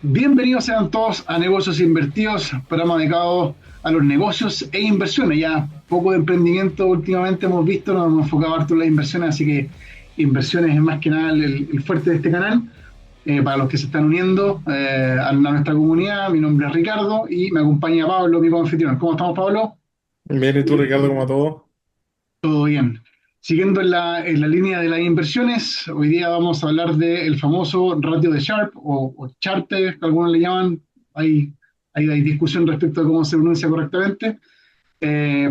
Bienvenidos sean todos a Negocios Invertidos, programa dedicado a los negocios e inversiones. Ya poco de emprendimiento últimamente hemos visto, nos hemos enfocado harto en las inversiones, así que inversiones es más que nada el fuerte de este canal. Para los que se están uniendo a nuestra comunidad, mi nombre es Ricardo y me acompaña Pablo, mi anfitrión. ¿Cómo estamos, Pablo? Bien, ¿y tú, Ricardo, como a todo? Todo bien. Siguiendo en la línea de las inversiones, hoy día vamos a hablar del famoso ratio de Sharpe o Sharpe, que algunos le llaman. Hay, hay discusión respecto a cómo se pronuncia correctamente.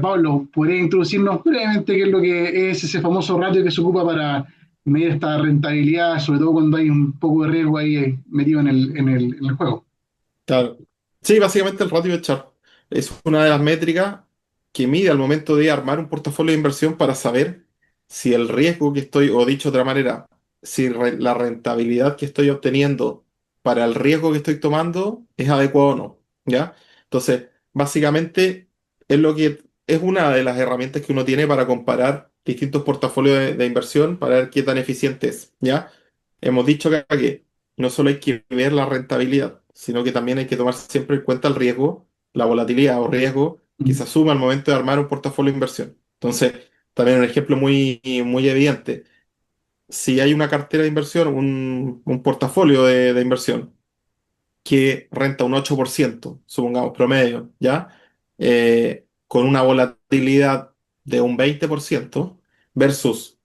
Pablo, ¿podría introducirnos brevemente qué es lo que es ese famoso ratio que se ocupa para medir esta rentabilidad, sobre todo cuando hay un poco de riesgo ahí metido en el juego? Claro. Sí, básicamente el ratio de Sharpe es una de las métricas que mide al momento de armar un portafolio de inversión para saber si el riesgo que estoy, o dicho de otra manera, si la rentabilidad que estoy obteniendo para el riesgo que estoy tomando es adecuado o no, ¿ya? Entonces, básicamente es una de las herramientas que uno tiene para comparar distintos portafolios de inversión para ver qué tan eficiente es, ¿ya? Hemos dicho acá que no solo hay que ver la rentabilidad, sino que también hay que tomar siempre en cuenta el riesgo, la volatilidad o riesgo que se asume al momento de armar un portafolio de inversión. Entonces, también un ejemplo muy evidente. Si hay una cartera de inversión, un portafolio de inversión que renta un 8%, supongamos promedio, ¿ya? Con una volatilidad de un 20% versus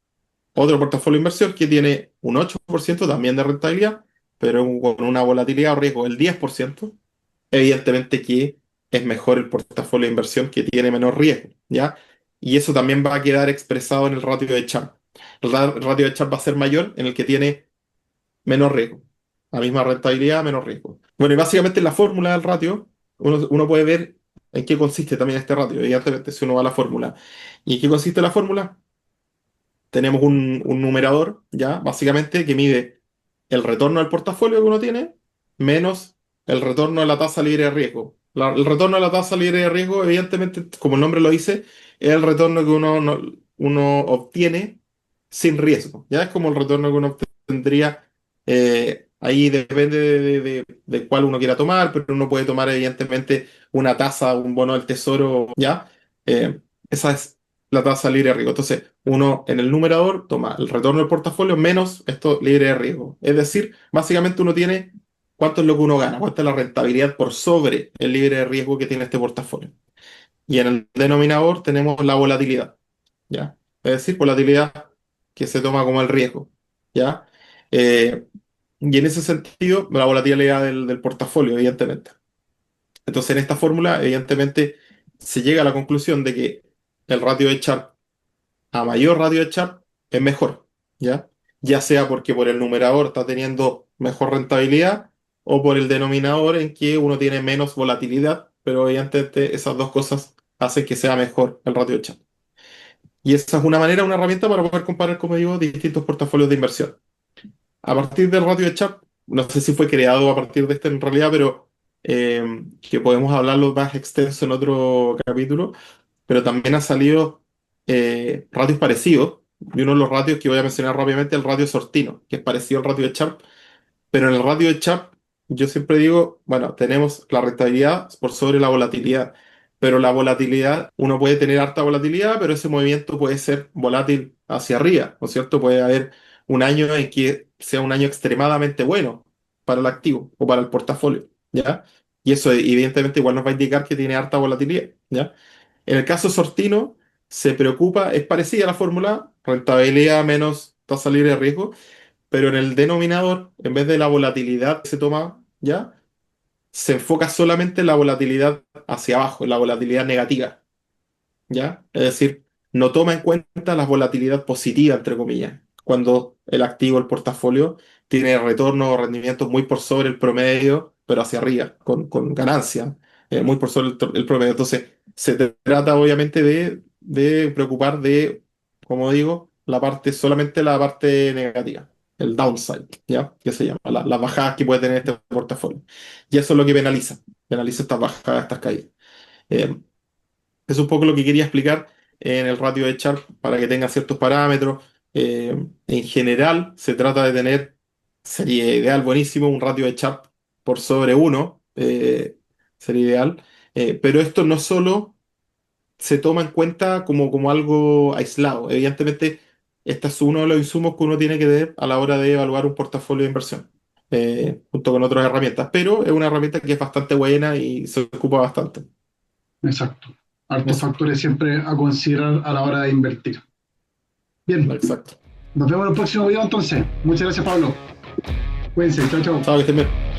otro portafolio de inversión que tiene un 8% también de rentabilidad, pero con una volatilidad o riesgo del 10%, evidentemente que es mejor el portafolio de inversión que tiene menor riesgo, ¿ya? Y eso también va a quedar expresado en el ratio de Sharpe. El ratio de Sharpe va a ser mayor en el que tiene menos riesgo. La misma rentabilidad, menos riesgo. Bueno, y básicamente la fórmula del ratio, uno puede ver en qué consiste también este ratio, evidentemente, si uno va a la fórmula. ¿Y en qué consiste la fórmula? Tenemos un numerador, ya, básicamente, que mide el retorno del portafolio que uno tiene menos el retorno de la tasa libre de riesgo. El retorno de la tasa libre de riesgo, evidentemente, como el nombre lo dice, es el retorno que uno obtiene sin riesgo. Ya es como el retorno que uno obtendría. Ahí depende de cuál uno quiera tomar, pero uno puede tomar, evidentemente, una tasa, un bono del tesoro, ¿ya? Esa es la tasa libre de riesgo. Entonces, uno en el numerador toma el retorno del portafolio menos esto libre de riesgo. Es decir, básicamente uno tiene cuánto es lo que uno gana, cuánta es la rentabilidad por sobre el libre de riesgo que tiene este portafolio. Y en el denominador tenemos la volatilidad, ¿ya? Es decir, volatilidad que se toma como el riesgo, ¿ya? Eh, y en ese sentido, la volatilidad del portafolio, evidentemente. Entonces, en esta fórmula, evidentemente, se llega a la conclusión de que el ratio de Sharpe a mayor radio de Sharpe es mejor, ¿ya? Ya sea porque por el numerador está teniendo mejor rentabilidad o por el denominador en que uno tiene menos volatilidad, pero evidentemente esas dos cosas hacen que sea mejor el ratio de Sharpe. Y esa es una manera, una herramienta para poder comparar, como digo, distintos portafolios de inversión. A partir del ratio de Sharpe, no sé si fue creado a partir de este en realidad, pero que podemos hablarlo más extenso en otro capítulo, pero también han salido ratios parecidos. Y uno de los ratios que voy a mencionar rápidamente es el ratio Sortino, que es parecido al ratio de Sharpe, pero en el ratio de Sharpe yo siempre digo, bueno, tenemos la rentabilidad por sobre la volatilidad, pero la volatilidad, uno puede tener harta volatilidad, pero ese movimiento puede ser volátil hacia arriba, ¿no es cierto? Puede haber un año en que sea un año extremadamente bueno para el activo o para el portafolio, ¿ya? Y eso evidentemente igual nos va a indicar que tiene harta volatilidad, ¿ya? En el caso Sortino, se preocupa, es parecida a la fórmula, rentabilidad menos tasa libre de riesgo, pero en el denominador, en vez de la volatilidad que se toma, ¿ya? Se enfoca solamente en la volatilidad hacia abajo, en la volatilidad negativa, ¿ya? Es decir, no toma en cuenta la volatilidad positiva, entre comillas, cuando el activo, el portafolio, tiene retornos o rendimientos muy por sobre el promedio, pero hacia arriba, con ganancia, muy por sobre el promedio. Entonces, trata obviamente de preocupar de, como digo, solamente la parte negativa, el downside, ¿ya? Que se llama, las bajadas que puede tener este portafolio. Y eso es lo que penaliza estas bajadas, estas caídas. Eh, es un poco lo que quería explicar en el ratio de Sharpe para que tenga ciertos parámetros. En general, se trata de tener, sería ideal, buenísimo, un ratio de Sharpe por sobre uno, sería ideal. Pero esto no solo se toma en cuenta como algo aislado. Evidentemente, este es uno de los insumos que uno tiene que ver a la hora de evaluar un portafolio de inversión, junto con otras herramientas. Pero es una herramienta que es bastante buena y se ocupa bastante. Exacto. Hartos Eso, factores siempre a considerar a la hora de invertir. Bien, exacto. nos vemos en el próximo video entonces. Muchas gracias, Pablo. Cuídense, chao, chao. Chao, que estén bien.